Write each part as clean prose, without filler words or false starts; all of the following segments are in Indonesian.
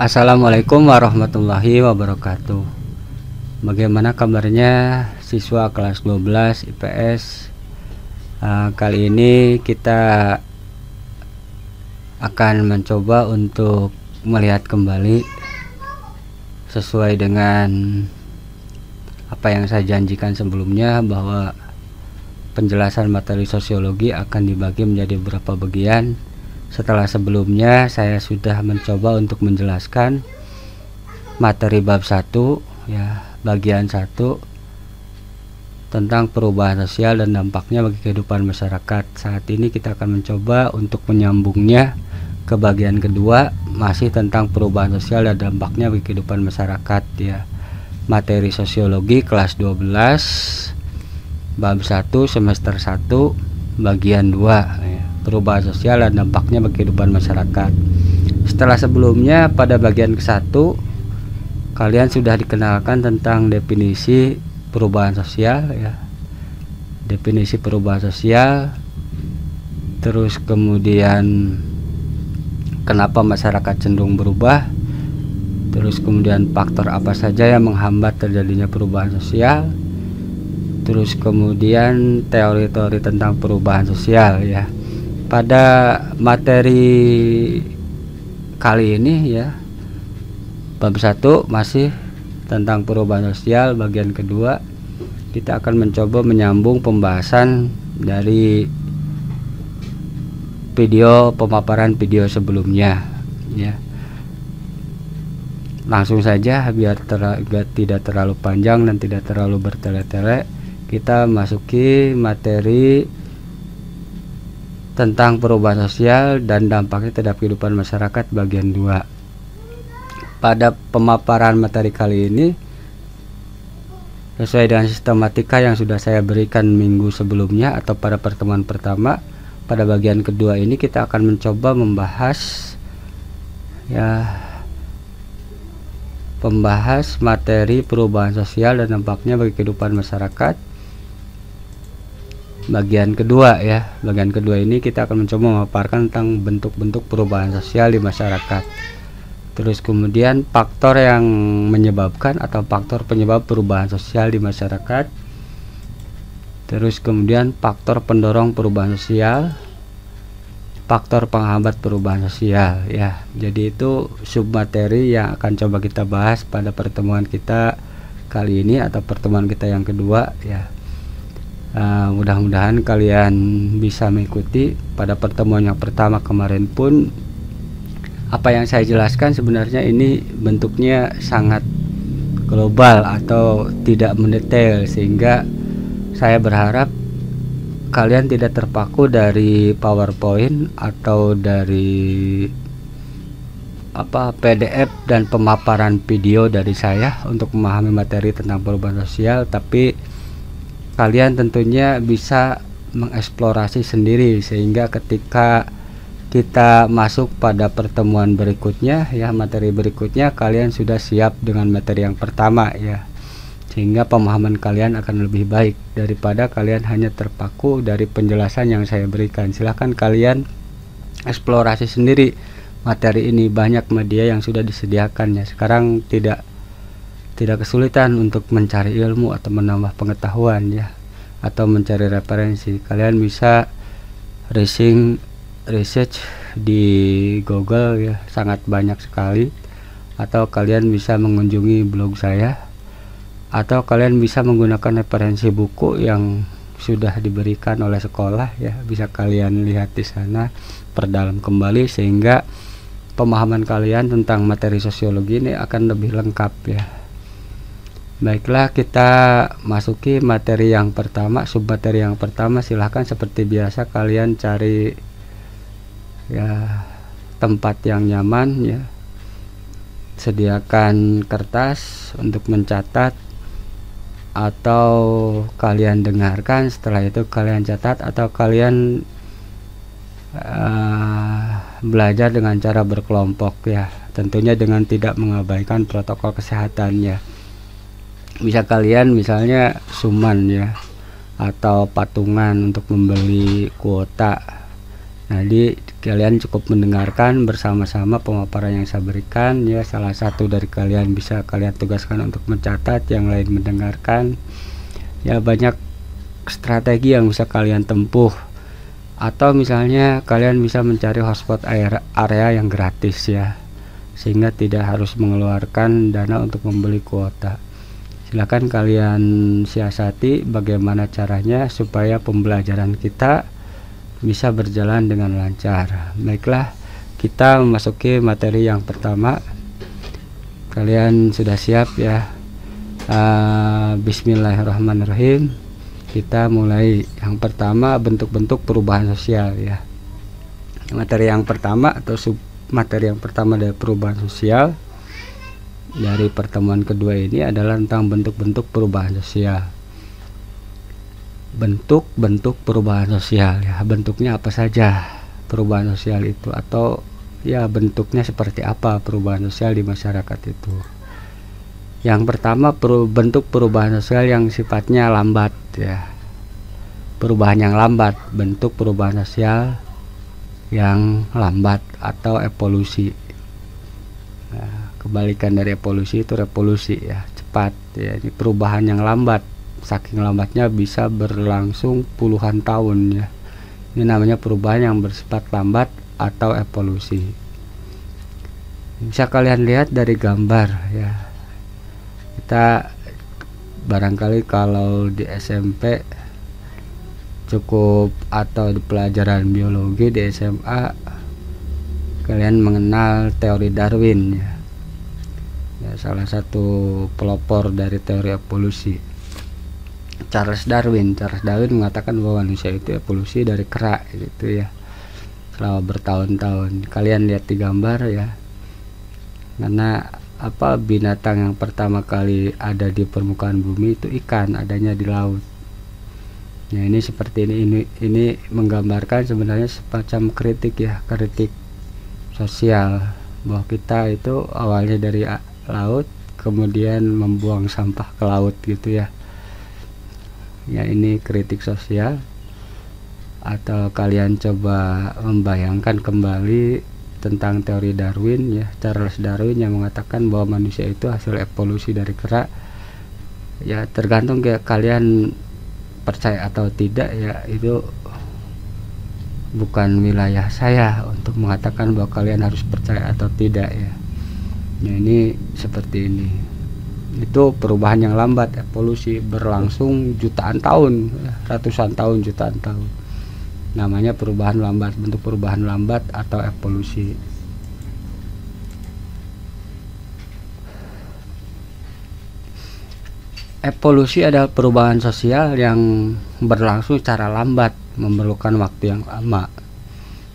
Assalamualaikum warahmatullahi wabarakatuh. Bagaimana kabarnya siswa kelas 12 IPS? Kali ini kita akan mencoba untuk melihat kembali sesuai dengan apa yang saya janjikan sebelumnya, bahwa penjelasan materi sosiologi akan dibagi menjadi beberapa bagian. Setelah sebelumnya saya sudah mencoba untuk menjelaskan materi bab 1 ya, bagian 1 tentang perubahan sosial dan dampaknya bagi kehidupan masyarakat. Saat ini kita akan mencoba untuk menyambungnya ke bagian kedua, masih tentang perubahan sosial dan dampaknya bagi kehidupan masyarakat ya. Materi sosiologi kelas 12 bab 1 semester 1 bagian 2 ya, perubahan sosial dan dampaknya bagi kehidupan masyarakat. Setelah sebelumnya pada bagian ke-1 kalian sudah dikenalkan tentang definisi perubahan sosial ya. Definisi perubahan sosial, terus kemudian kenapa masyarakat cenderung berubah, terus kemudian faktor apa saja yang menghambat terjadinya perubahan sosial, terus kemudian teori-teori tentang perubahan sosial ya. Pada materi kali ini ya, bab 1 masih tentang perubahan sosial bagian kedua. Kita akan mencoba menyambung pembahasan dari pemaparan video sebelumnya ya. Langsung saja biar tidak terlalu panjang dan tidak terlalu bertele-tele, kita masuki materi tentang perubahan sosial dan dampaknya terhadap kehidupan masyarakat bagian 2. Pada pemaparan materi kali ini, sesuai dengan sistematika yang sudah saya berikan minggu sebelumnya atau pada pertemuan pertama, pada bagian kedua ini kita akan mencoba membahas materi perubahan sosial dan dampaknya bagi kehidupan masyarakat bagian kedua ya. Bagian kedua ini kita akan mencoba memaparkan tentang bentuk-bentuk perubahan sosial di masyarakat, terus kemudian faktor yang menyebabkan atau faktor penyebab perubahan sosial di masyarakat, terus kemudian faktor pendorong perubahan sosial, faktor penghambat perubahan sosial ya. Jadi itu submateri yang akan coba kita bahas pada pertemuan kita kali ini atau pertemuan kita yang kedua ya. Mudah-mudahan kalian bisa mengikuti. Pada pertemuan yang pertama kemarin pun apa yang saya jelaskan sebenarnya ini bentuknya sangat global atau tidak mendetail, sehingga saya berharap kalian tidak terpaku dari PowerPoint atau dari PDF dan pemaparan video dari saya untuk memahami materi tentang perubahan sosial, tapi kalian tentunya bisa mengeksplorasi sendiri, sehingga ketika kita masuk pada pertemuan berikutnya ya, materi berikutnya, kalian sudah siap dengan materi yang pertama ya, sehingga pemahaman kalian akan lebih baik daripada kalian hanya terpaku dari penjelasan yang saya berikan. Silahkan kalian eksplorasi sendiri materi ini, banyak media yang sudah disediakan ya. Sekarang tidak kesulitan untuk mencari ilmu atau menambah pengetahuan ya, atau mencari referensi. Kalian bisa research di Google ya, sangat banyak sekali, atau kalian bisa mengunjungi blog saya, atau kalian bisa menggunakan referensi buku yang sudah diberikan oleh sekolah ya, bisa kalian lihat di sana, perdalam kembali, sehingga pemahaman kalian tentang materi sosiologi ini akan lebih lengkap ya. Baiklah, kita masuki materi yang pertama, submateri yang pertama. Silahkan seperti biasa kalian cari ya tempat yang nyaman ya, sediakan kertas untuk mencatat, atau kalian dengarkan, setelah itu kalian catat, atau kalian belajar dengan cara berkelompok ya, tentunya dengan tidak mengabaikan protokol kesehatannya. Bisa kalian misalnya suman ya, atau patungan untuk membeli kuota. Nah, kalian cukup mendengarkan bersama-sama pemaparan yang saya berikan ya. Salah satu dari kalian bisa kalian tugaskan untuk mencatat, yang lain mendengarkan ya. Banyak strategi yang bisa kalian tempuh, atau misalnya kalian bisa mencari hotspot area yang gratis ya, sehingga tidak harus mengeluarkan dana untuk membeli kuota. Silahkan kalian siasati bagaimana caranya supaya pembelajaran kita bisa berjalan dengan lancar. Baiklah, kita memasuki materi yang pertama. Kalian sudah siap ya? Bismillahirrahmanirrahim. Kita mulai. Yang pertama, bentuk-bentuk perubahan sosial ya. Materi yang pertama atau sub materi yang pertama dari perubahan sosial dari pertemuan kedua ini adalah tentang bentuk-bentuk perubahan sosial. Bentuk-bentuk perubahan sosial ya, bentuknya apa saja perubahan sosial itu, atau ya bentuknya seperti apa perubahan sosial di masyarakat itu. Yang pertama, bentuk perubahan sosial yang sifatnya lambat ya. Perubahan yang lambat, bentuk perubahan sosial yang lambat atau evolusi. Nah, kebalikan dari evolusi itu revolusi ya, cepat ya. Ini perubahan yang lambat, saking lambatnya bisa berlangsung puluhan tahun ya. Ini namanya perubahan yang bersifat lambat atau evolusi. Bisa kalian lihat dari gambar ya. Kita barangkali kalau di SMP cukup, atau di pelajaran biologi di SMA kalian mengenal teori Darwin ya. Ya, salah satu pelopor dari teori evolusi, Charles Darwin mengatakan bahwa manusia itu evolusi dari kera gitu ya, selama bertahun-tahun. Kalian lihat di gambar ya, karena apa, binatang yang pertama kali ada di permukaan bumi itu ikan, adanya di laut. Nah, ini seperti ini menggambarkan sebenarnya semacam kritik ya, kritik sosial, bahwa kita itu awalnya dari laut, kemudian membuang sampah ke laut gitu ya. Ya, ini kritik sosial. Atau kalian coba membayangkan kembali tentang teori Darwin ya, Charles Darwin yang mengatakan bahwa manusia itu hasil evolusi dari kera. Ya, tergantung ya kalian percaya atau tidak ya, itu bukan wilayah saya untuk mengatakan bahwa kalian harus percaya atau tidak ya. Ya, ini seperti ini. Itu perubahan yang lambat, evolusi, berlangsung jutaan tahun, ratusan tahun, jutaan tahun. Namanya perubahan lambat, bentuk perubahan lambat atau evolusi. Evolusi adalah perubahan sosial yang berlangsung secara lambat, memerlukan waktu yang lama.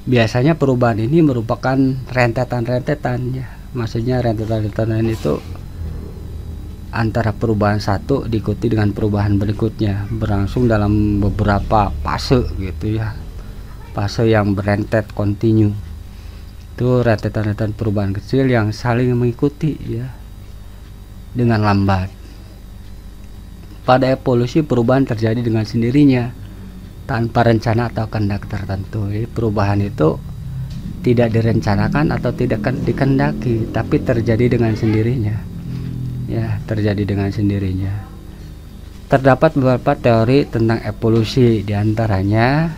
Biasanya perubahan ini merupakan rentetan-rentetan ya. Maksudnya rentetan-rentetan itu antara perubahan satu diikuti dengan perubahan berikutnya, berlangsung dalam beberapa fase gitu ya. Fase yang berentet kontinu. Itu rentetan-rentetan perubahan kecil yang saling mengikuti ya, dengan lambat. Pada evolusi, perubahan terjadi dengan sendirinya tanpa rencana atau kehendak tertentu. Jadi perubahan itu tidak direncanakan atau tidak dikehendaki, tapi terjadi dengan sendirinya. Ya, terjadi dengan sendirinya. Terdapat beberapa teori tentang evolusi, diantaranya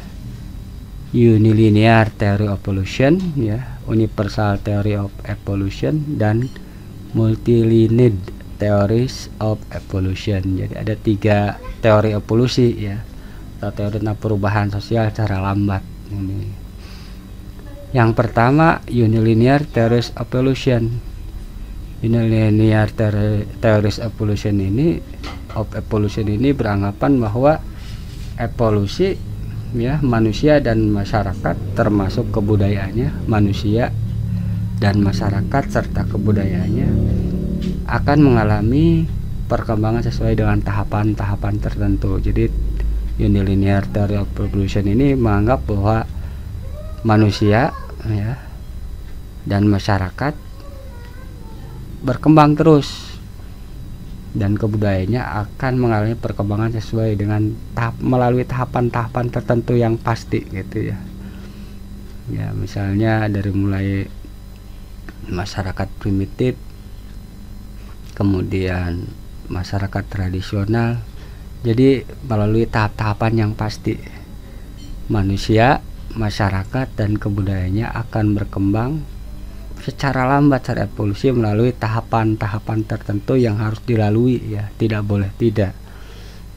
Unilinear Theory of Evolution ya, Universal Theory of Evolution, dan Multilinear Theories of Evolution. Jadi ada 3 teori evolusi ya, atau teori tentang perubahan sosial secara lambat ini. Yang pertama, Unilinear Theories of Evolution. Unilinear Theories of Evolution ini beranggapan bahwa evolusi ya, manusia dan masyarakat, termasuk kebudayaannya, manusia dan masyarakat serta kebudayaannya akan mengalami perkembangan sesuai dengan tahapan-tahapan tertentu. Jadi Unilinear Theory of Evolution ini menganggap bahwa manusia ya dan masyarakat berkembang terus, dan kebudayaannya akan mengalami perkembangan sesuai dengan melalui tahapan-tahapan tertentu yang pasti gitu ya. ya, misalnya dari mulai masyarakat primitif, kemudian masyarakat tradisional. Jadi melalui tahap-tahapan yang pasti, manusia, masyarakat, dan kebudayaannya akan berkembang secara lambat secara evolusi melalui tahapan-tahapan tertentu yang harus dilalui, ya, tidak boleh tidak,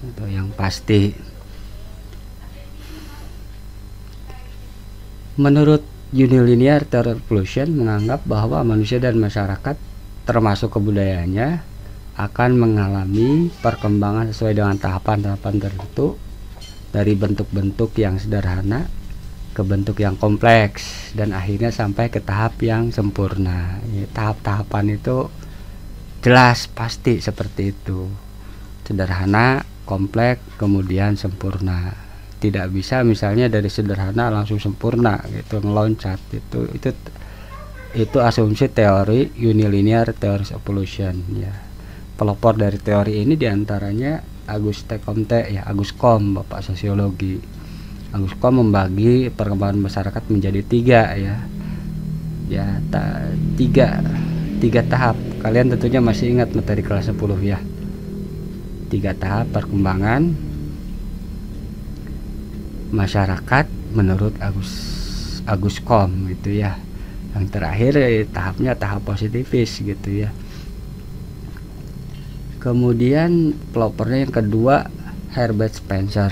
itu yang pasti. Menurut Unilinear Theory of Evolution menganggap bahwa manusia dan masyarakat termasuk kebudayaannya akan mengalami perkembangan sesuai dengan tahapan-tahapan tertentu, dari bentuk-bentuk yang sederhana ke bentuk yang kompleks, dan akhirnya sampai ke tahap yang sempurna. Tahap-tahapan itu jelas pasti seperti itu, sederhana, kompleks, kemudian sempurna. Tidak bisa misalnya dari sederhana langsung sempurna gitu, ngeloncat. Itu asumsi teori Unilinear Theory of Evolution, ya. Pelopor dari teori ini diantaranya Auguste Comte, ya, Agus Com, bapak sosiologi. Agus Com membagi perkembangan masyarakat menjadi tiga, tiga tahap. Kalian tentunya masih ingat materi kelas 10, ya. Tiga tahap perkembangan masyarakat menurut Agus Com, gitu ya. Yang terakhir tahapnya tahap positifis, gitu ya. Kemudian pelopornya yang kedua Herbert Spencer.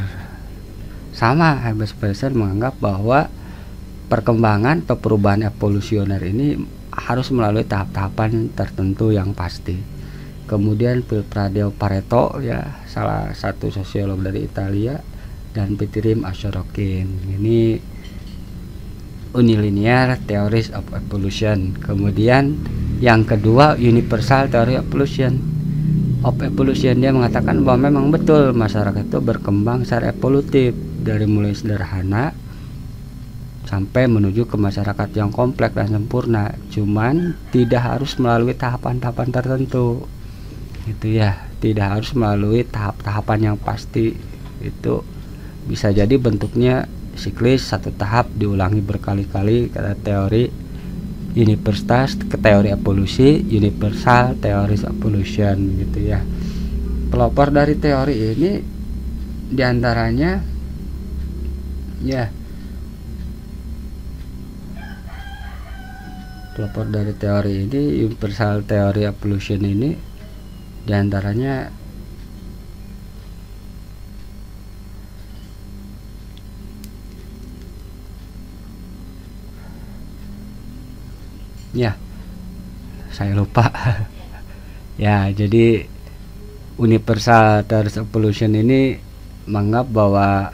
Sama, Herbert Spencer menganggap bahwa perkembangan atau perubahan evolusioner ini harus melalui tahap-tahapan tertentu yang pasti. Kemudian Vilfredo Pareto, ya, salah satu sosiolog dari Italia, dan Petrim Asorokin. Ini Unilinear Theories of Evolution. Kemudian yang kedua Universal Theory of Evolution, dia mengatakan bahwa memang betul masyarakat itu berkembang secara evolutif dari mulai sederhana sampai menuju ke masyarakat yang kompleks dan sempurna. Cuman tidak harus melalui tahapan-tahapan tertentu, gitu ya. Tidak harus melalui tahap-tahapan yang pasti. Itu bisa jadi bentuknya siklis, satu tahap diulangi berkali-kali, kata teori Universal ke teori evolusi, Universal Theories of Evolution, gitu ya. Pelopor dari teori ini diantaranya, ya, pelopor dari teori ini Universal Theory of Evolution ini diantaranya ya, saya lupa. Ya, jadi Universal Theory of Evolution ini menganggap bahwa,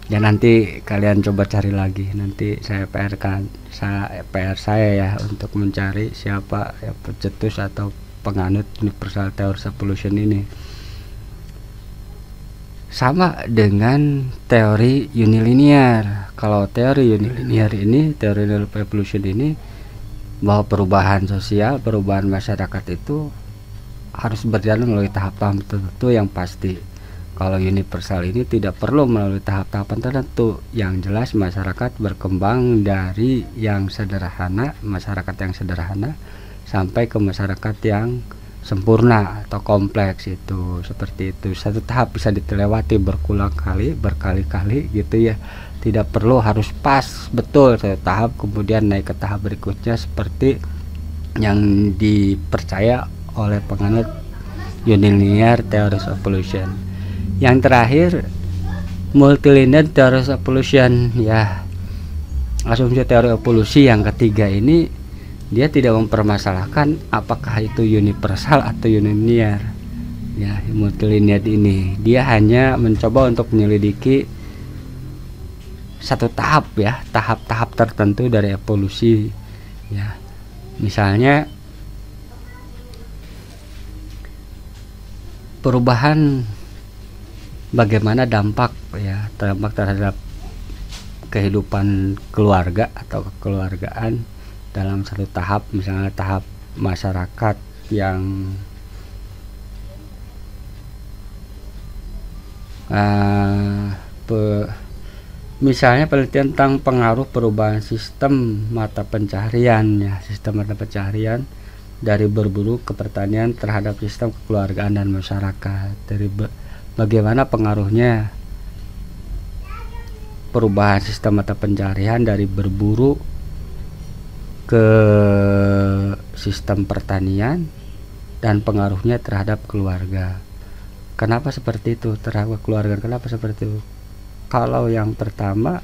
ya, nanti kalian coba cari lagi, nanti saya PR saya ya untuk mencari siapa ya pencetus atau penganut Universal Theory of Evolution ini. Sama dengan teori unilinear. Kalau teori unilinear ini, teori of evolution ini, bahwa perubahan sosial, perubahan masyarakat itu harus berjalan melalui tahap-tahap tertentu yang pasti. Kalau universal ini tidak perlu melalui tahap-tahapan tertentu. Yang jelas masyarakat berkembang dari yang sederhana, masyarakat yang sederhana, sampai ke masyarakat yang sempurna atau kompleks. Itu seperti itu. Satu tahap bisa dilewati berkali-kali gitu ya. Tidak perlu harus pas betul satu tahap kemudian naik ke tahap berikutnya seperti yang dipercaya oleh penganut Unilinear Theories of Evolution. Yang terakhir Multilinear Theories of Evolution, ya, asumsi teori evolusi yang ketiga ini dia tidak mempermasalahkan apakah itu universal atau unilinear. Ya, multilinear ini dia hanya mencoba untuk menyelidiki satu tahap, ya, tahap-tahap tertentu dari evolusi, ya. Misalnya perubahan, bagaimana dampak, ya, dampak terhadap kehidupan keluarga atau kekeluargaan dalam satu tahap, misalnya tahap masyarakat yang Misalnya penelitian tentang pengaruh perubahan sistem mata pencaharian ya, sistem mata pencaharian dari berburu ke pertanian terhadap sistem kekeluargaan dan masyarakat. Dari bagaimana pengaruhnya perubahan sistem mata pencaharian dari berburu ke sistem pertanian dan pengaruhnya terhadap keluarga. Kenapa seperti itu? Terhadap keluarga, kenapa seperti itu? Kalau yang pertama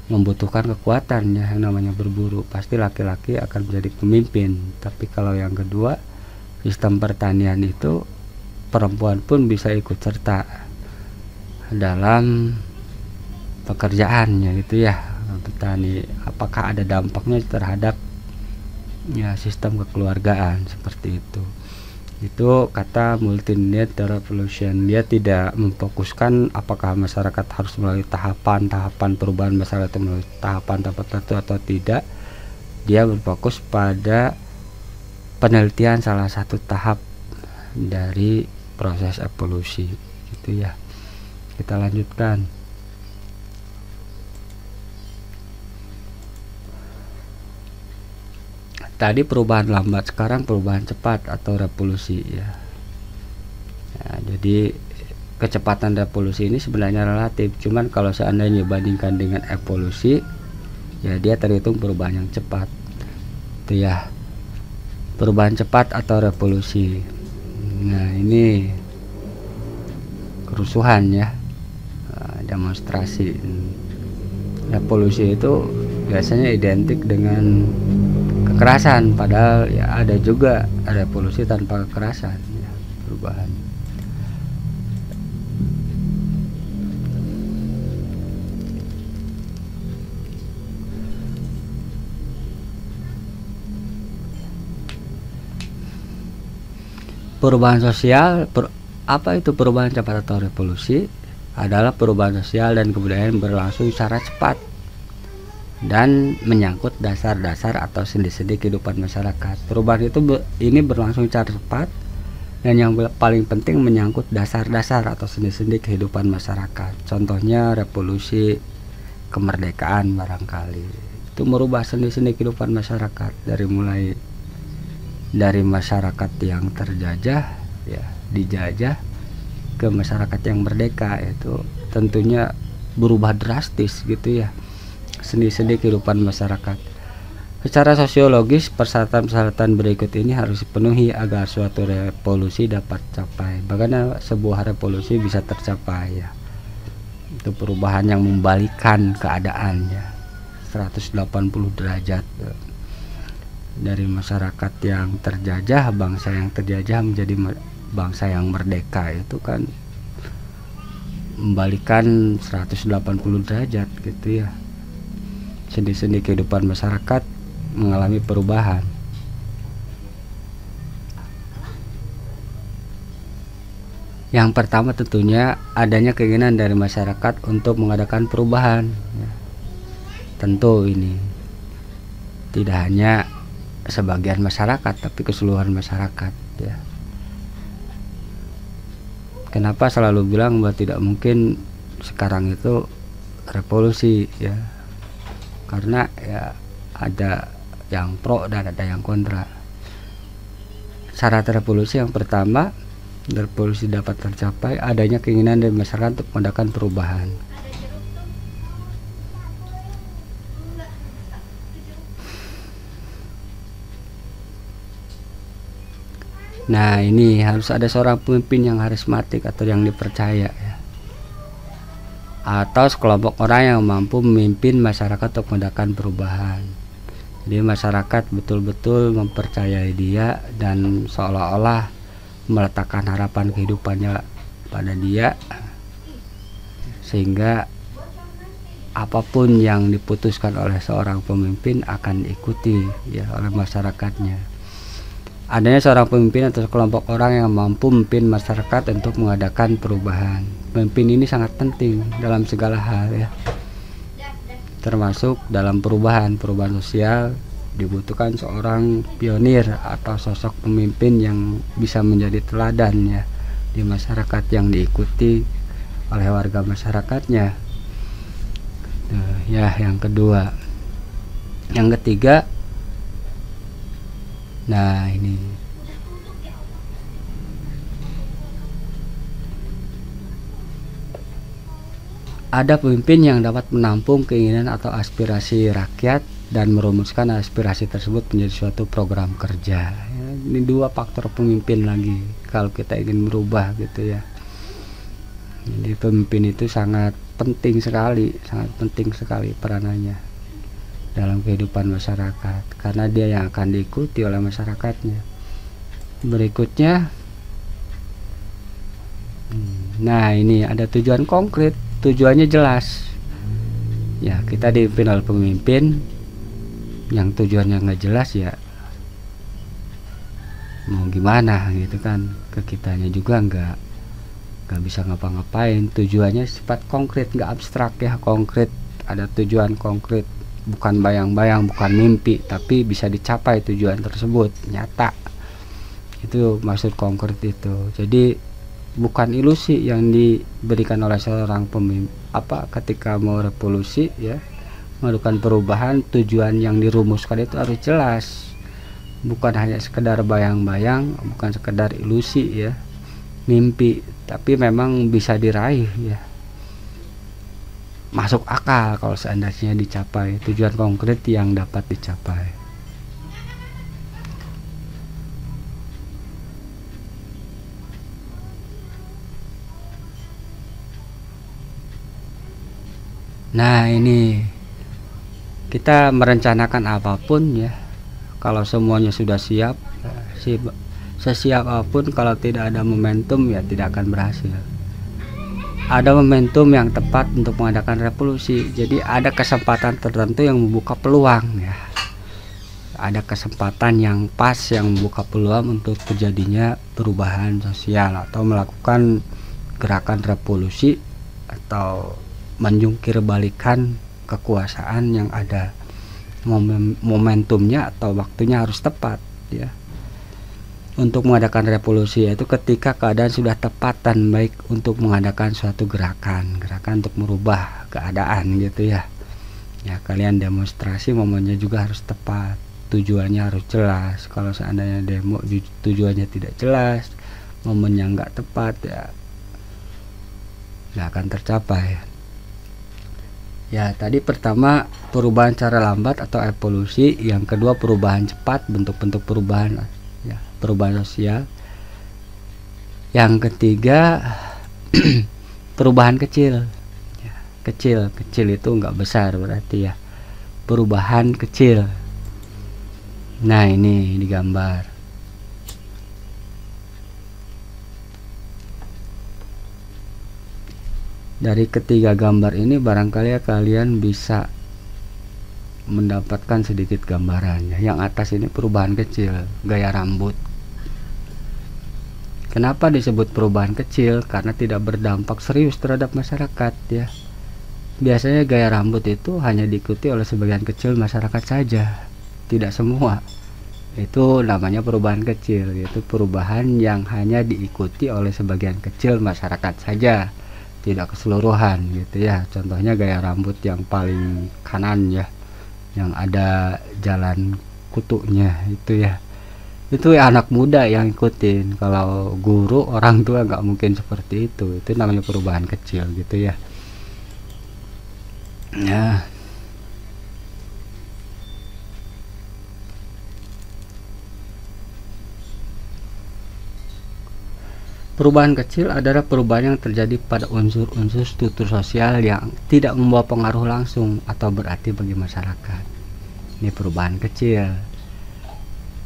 membutuhkan kekuatan ya, yang namanya berburu, pasti laki-laki akan menjadi pemimpin. Tapi kalau yang kedua, sistem pertanian itu perempuan pun bisa ikut serta dalam pekerjaannya gitu ya, petani. Apakah ada dampaknya terhadap ya sistem kekeluargaan seperti itu? Itu kata multi-net revolution. Dia tidak memfokuskan apakah masyarakat harus melalui tahapan perubahan masyarakat melalui tahapan tertentu atau tidak. Dia berfokus pada penelitian salah satu tahap dari proses evolusi gitu ya. Kita lanjutkan. Tadi perubahan lambat, sekarang perubahan cepat atau revolusi ya. Jadi kecepatan revolusi ini sebenarnya relatif, cuman kalau seandainya bandingkan dengan evolusi ya, dia terhitung perubahan yang cepat itu ya, perubahan cepat atau revolusi. Nah, ini kerusuhan ya, demonstrasi. Revolusi itu biasanya identik dengan kekerasan, padahal ya ada juga revolusi tanpa kekerasan ya, perubahan. Perubahan sosial, apa itu perubahan cepat atau revolusi? Adalah perubahan sosial dan kebudayaan berlangsung secara cepat dan menyangkut dasar-dasar atau sendi-sendi kehidupan masyarakat. Perubahan itu ini berlangsung secara cepat dan yang paling penting menyangkut dasar-dasar atau sendi-sendi kehidupan masyarakat. Contohnya revolusi kemerdekaan barangkali. Itu merubah sendi-sendi kehidupan masyarakat, dari masyarakat yang terjajah ya, dijajah, ke masyarakat yang merdeka. Itu tentunya berubah drastis gitu ya, sendi-sendi kehidupan masyarakat. Secara sosiologis, persyaratan-persyaratan berikut ini harus dipenuhi agar suatu revolusi dapat tercapai. Bagaimana sebuah revolusi bisa tercapai ya? Itu perubahan yang membalikkan keadaan ya, 180 derajat. Dari masyarakat yang terjajah, bangsa yang terjajah menjadi bangsa yang merdeka. Itu kan membalikkan 180 derajat gitu ya. Sendi-sendi kehidupan masyarakat mengalami perubahan. Yang pertama tentunya adanya keinginan dari masyarakat untuk mengadakan perubahan ya. Tentu ini tidak hanya sebagian masyarakat tapi keseluruhan masyarakat ya. Kenapa selalu bilang bahwa tidak mungkin sekarang itu revolusi ya? Karena ya ada yang pro dan ada yang kontra. Syarat revolusi yang pertama, revolusi dapat tercapai adanya keinginan dari masyarakat untuk mengadakan perubahan. Nah, ini harus ada seorang pemimpin yang karismatik atau yang dipercaya ya, atau sekelompok orang yang mampu memimpin masyarakat untuk mengadakan perubahan. Jadi masyarakat betul-betul mempercayai dia dan seolah-olah meletakkan harapan kehidupannya pada dia, sehingga apapun yang diputuskan oleh seorang pemimpin akan diikuti ya oleh masyarakatnya. Adanya seorang pemimpin atau sekelompok orang yang mampu memimpin masyarakat untuk mengadakan perubahan. Pemimpin ini sangat penting dalam segala hal ya, termasuk dalam perubahan sosial. Dibutuhkan seorang pionir atau sosok pemimpin yang bisa menjadi teladan ya di masyarakat, yang diikuti oleh warga masyarakatnya. Ya, yang kedua. Yang ketiga, nah ini ada pemimpin yang dapat menampung keinginan atau aspirasi rakyat dan merumuskan aspirasi tersebut menjadi suatu program kerja. Ya, ini dua faktor pemimpin lagi kalau kita ingin merubah gitu ya. Jadi pemimpin itu sangat penting sekali peranannya dalam kehidupan masyarakat, karena dia yang akan diikuti oleh masyarakatnya. Berikutnya, nah ini ada tujuan konkret, tujuannya jelas. Ya, kita dipimpin oleh pemimpin yang tujuannya nggak jelas, ya mau gimana gitu kan, ke kitanya juga nggak bisa ngapa-ngapain. Tujuannya sifat konkret, nggak abstrak ya, konkret, ada tujuan konkret, bukan bayang-bayang, bukan mimpi, tapi bisa dicapai tujuan tersebut, nyata. Itu maksud konkret itu. Jadi bukan ilusi yang diberikan oleh seorang pemimpin ketika mau revolusi ya, melakukan perubahan. Tujuan yang dirumuskan itu harus jelas, bukan hanya sekedar bayang-bayang, bukan sekedar ilusi ya, mimpi, tapi memang bisa diraih ya, masuk akal kalau seandainya dicapai, tujuan konkret yang dapat dicapai. Nah ini kita merencanakan apapun ya, kalau semuanya sudah siap, sesiap apapun, kalau tidak ada momentum ya tidak akan berhasil. Ada momentum yang tepat untuk mengadakan revolusi, jadi ada kesempatan tertentu yang membuka peluang ya, ada kesempatan yang pas yang membuka peluang untuk terjadinya perubahan sosial atau melakukan gerakan revolusi atau menjungkir balikan kekuasaan yang ada. Momentumnya atau waktunya harus tepat ya untuk mengadakan revolusi, yaitu ketika keadaan sudah tepat dan baik untuk mengadakan suatu gerakan untuk merubah keadaan gitu ya. Ya, kalian demonstrasi momennya juga harus tepat, tujuannya harus jelas. Kalau seandainya demo tujuannya tidak jelas, momennya nggak tepat ya nggak akan tercapai. Ya, tadi pertama perubahan cara lambat atau evolusi, yang kedua perubahan cepat, bentuk-bentuk perubahan ya, perubahan sosial. Yang ketiga perubahan kecil ya, kecil itu enggak besar berarti ya, perubahan kecil. Nah ini digambar. Dari ketiga gambar ini barangkali kalian bisa mendapatkan sedikit gambarannya. Yang atas ini perubahan kecil, gaya rambut. Kenapa disebut perubahan kecil? Karena tidak berdampak serius terhadap masyarakat ya. Biasanya gaya rambut itu hanya diikuti oleh sebagian kecil masyarakat saja, tidak semua. Itu namanya perubahan kecil, yaitu perubahan yang hanya diikuti oleh sebagian kecil masyarakat saja, tidak keseluruhan gitu ya. Contohnya gaya rambut yang paling kanan ya, yang ada jalan kutunya itu ya, itu ya anak muda yang ikutin. Kalau guru, orang tua nggak mungkin seperti itu namanya perubahan kecil gitu ya. Nah, perubahan kecil adalah perubahan yang terjadi pada unsur-unsur struktur sosial yang tidak membawa pengaruh langsung atau berarti bagi masyarakat. Ini perubahan kecil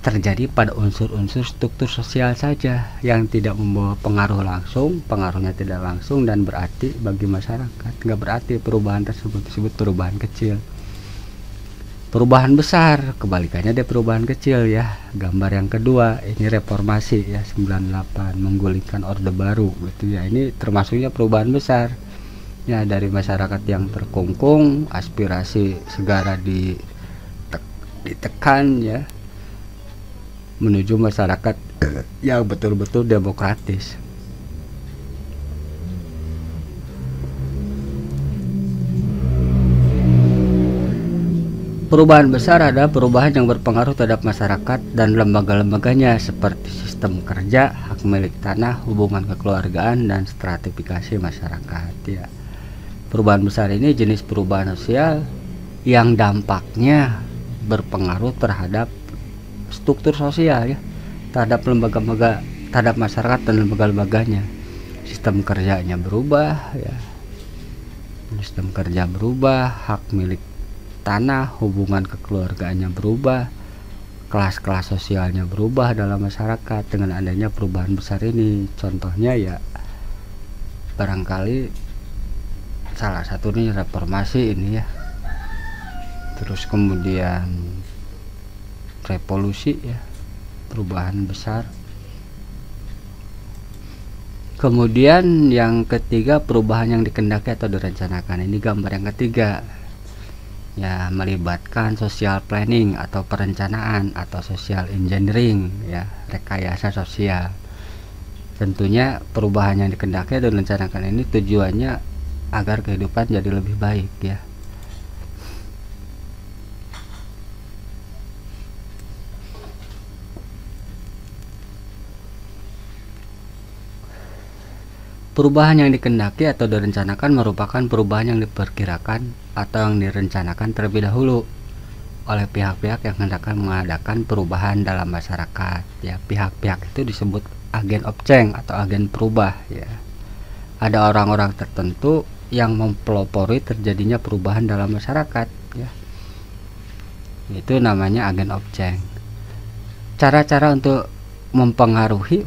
terjadi pada unsur-unsur struktur sosial saja yang tidak membawa pengaruh langsung, pengaruhnya tidak langsung dan berarti bagi masyarakat. Nggak berarti perubahan tersebut disebut perubahan kecil. Perubahan besar kebalikannya dia perubahan kecil ya. Gambar yang kedua ini reformasi ya, 98 menggulingkan orde baru gitu ya. Ini termasuknya perubahan besar ya, dari masyarakat yang terkungkung, aspirasi segera ditekan ya, menuju masyarakat yang betul-betul demokratis. Perubahan besar adalah perubahan yang berpengaruh terhadap masyarakat dan lembaga-lembaganya seperti sistem kerja, hak milik tanah, hubungan kekeluargaan, dan stratifikasi masyarakat ya. Perubahan besar ini jenis perubahan sosial yang dampaknya berpengaruh terhadap struktur sosial ya, terhadap lembaga-lembaga, terhadap masyarakat dan lembaga-lembaganya. Sistem kerjanya berubah ya. Sistem kerja berubah, hak milik tanah, hubungan kekeluargaannya berubah, kelas-kelas sosialnya berubah dalam masyarakat dengan adanya perubahan besar ini. Contohnya ya barangkali salah satunya reformasi ini ya, terus kemudian revolusi ya, perubahan besar. Kemudian yang ketiga, perubahan yang dikehendaki atau direncanakan. Ini gambar yang ketiga ya, melibatkan social planning atau perencanaan atau social engineering ya, rekayasa sosial. Tentunya perubahan yang dikehendaki dan direncanakan ini tujuannya agar kehidupan jadi lebih baik ya. Perubahan yang dikehendaki atau direncanakan merupakan perubahan yang diperkirakan atau yang direncanakan terlebih dahulu oleh pihak-pihak yang hendak mengadakan perubahan dalam masyarakat ya. Pihak-pihak itu disebut agen of change atau agen perubah ya. Ada orang-orang tertentu yang mempelopori terjadinya perubahan dalam masyarakat ya. Itu namanya agen of change. Cara-cara untuk mempengaruhi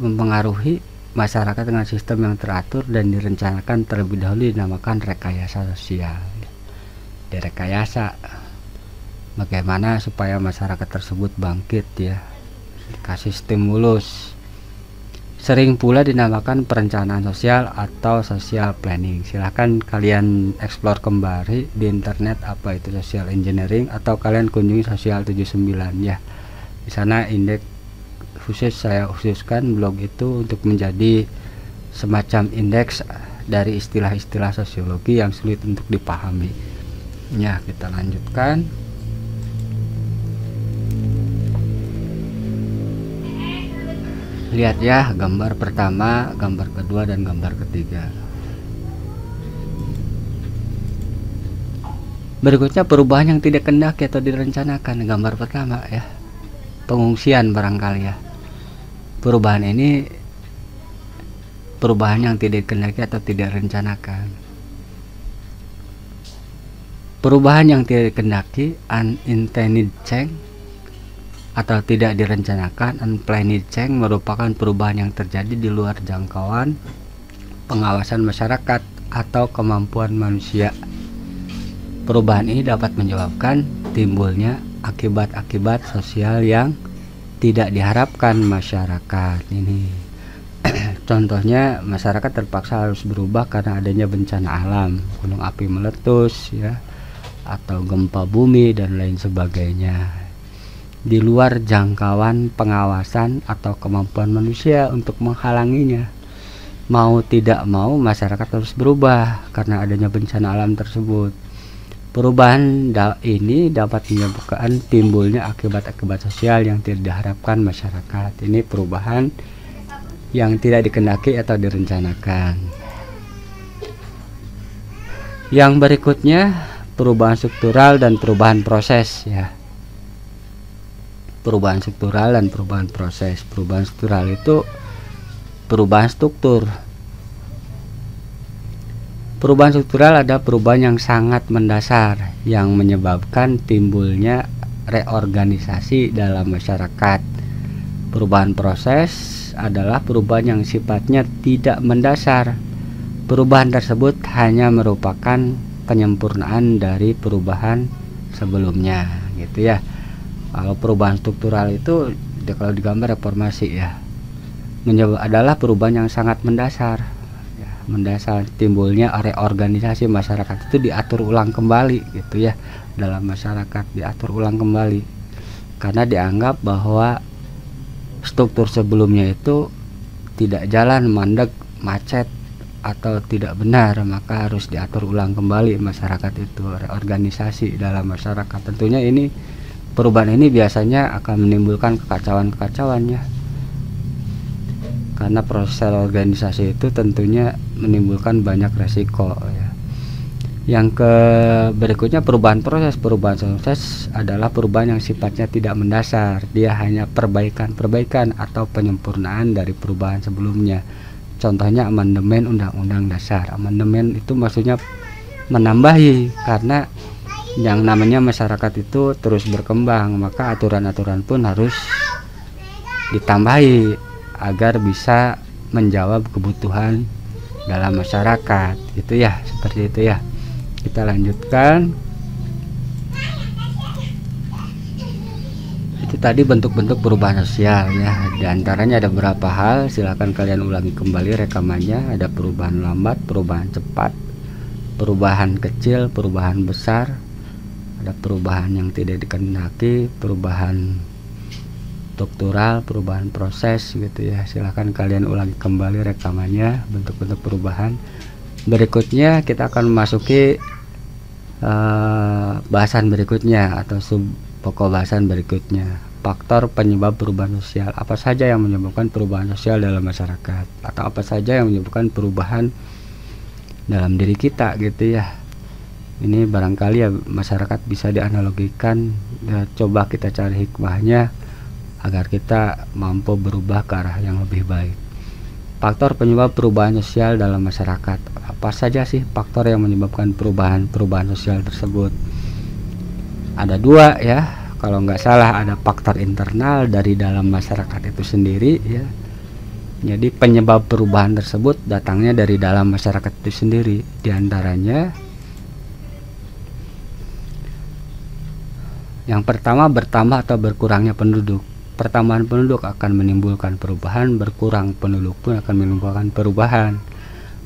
masyarakat dengan sistem yang teratur dan direncanakan terlebih dahulu dinamakan rekayasa sosial. Direkayasa bagaimana supaya masyarakat tersebut bangkit ya, dikasih stimulus. Sering pula dinamakan perencanaan sosial atau social planning. Silahkan kalian explore kembali di internet apa itu social engineering, atau kalian kunjungi Sosial 79 ya. Di sana indeks khusus saya khususkan blog itu untuk menjadi semacam indeks dari istilah-istilah sosiologi yang sulit untuk dipahami ya. Kita lanjutkan. Lihat ya, gambar pertama, gambar kedua, dan gambar ketiga. Berikutnya perubahan yang tidak kehendaki atau direncanakan. Gambar pertama ya, pengungsian barangkali ya. Perubahan ini perubahan yang tidak dikehendaki atau tidak direncanakan. Perubahan yang tidak dikehendaki, unintended change, atau tidak direncanakan, unplanned change, merupakan perubahan yang terjadi di luar jangkauan pengawasan masyarakat atau kemampuan manusia. Perubahan ini dapat menyebabkan timbulnya akibat-akibat sosial yang tidak diharapkan masyarakat ini. Contohnya masyarakat terpaksa harus berubah karena adanya bencana alam, gunung api meletus ya, atau gempa bumi dan lain sebagainya, di luar jangkauan pengawasan atau kemampuan manusia untuk menghalanginya. Mau tidak mau masyarakat harus berubah karena adanya bencana alam tersebut. Perubahan ini dapat menyebabkan timbulnya akibat-akibat sosial yang tidak diharapkan masyarakat. Ini perubahan yang tidak dikehendaki atau direncanakan. Yang berikutnya, perubahan struktural dan perubahan proses ya. Perubahan struktural dan perubahan proses. Perubahan struktural itu perubahan struktur. Perubahan struktural ada perubahan yang sangat mendasar yang menyebabkan timbulnya reorganisasi dalam masyarakat. Perubahan proses adalah perubahan yang sifatnya tidak mendasar. Perubahan tersebut hanya merupakan penyempurnaan dari perubahan sebelumnya gitu ya. Kalau perubahan struktural itu kalau digambar reformasi ya, adalah perubahan yang sangat mendasar. Mendasar timbulnya reorganisasi masyarakat itu diatur ulang kembali gitu ya, dalam masyarakat diatur ulang kembali karena dianggap bahwa struktur sebelumnya itu tidak jalan, mandek, macet, atau tidak benar, maka harus diatur ulang kembali masyarakat itu, organisasi dalam masyarakat. Tentunya ini perubahan ini biasanya akan menimbulkan kekacauan-kekacauannya, karena proses organisasi itu tentunya menimbulkan banyak resiko ya. Yang berikutnya perubahan proses. Perubahan proses adalah perubahan yang sifatnya tidak mendasar, dia hanya perbaikan atau penyempurnaan dari perubahan sebelumnya. Contohnya amandemen Undang-Undang Dasar. Amandemen itu maksudnya menambahi, karena yang namanya masyarakat itu terus berkembang, maka aturan-aturan pun harus ditambahi agar bisa menjawab kebutuhan dalam masyarakat, gitu ya, seperti itu ya. Kita lanjutkan. Itu tadi bentuk-bentuk perubahan sosial ya. Di antaranya ada beberapa hal, silakan kalian ulangi kembali rekamannya. Ada perubahan lambat, perubahan cepat, perubahan kecil, perubahan besar, ada perubahan yang tidak dikehendaki, perubahan struktural, perubahan proses gitu ya. Silahkan kalian ulangi kembali rekamannya, bentuk-bentuk perubahan. Berikutnya kita akan memasuki bahasan berikutnya atau sub pokok bahasan berikutnya, faktor penyebab perubahan sosial. Apa saja yang menyebabkan perubahan sosial dalam masyarakat, atau apa saja yang menyebabkan perubahan dalam diri kita gitu ya. Ini barangkali ya masyarakat bisa dianalogikan ya, coba kita cari hikmahnya agar kita mampu berubah ke arah yang lebih baik. Faktor penyebab perubahan sosial dalam masyarakat. Apa saja sih faktor yang menyebabkan perubahan sosial tersebut? Ada dua ya, kalau nggak salah ada faktor internal dari dalam masyarakat itu sendiri ya. Jadi penyebab perubahan tersebut datangnya dari dalam masyarakat itu sendiri. Di antaranya yang pertama, bertambah atau berkurangnya penduduk. Pertambahan penduduk akan menimbulkan perubahan, berkurang penduduk pun akan menimbulkan perubahan.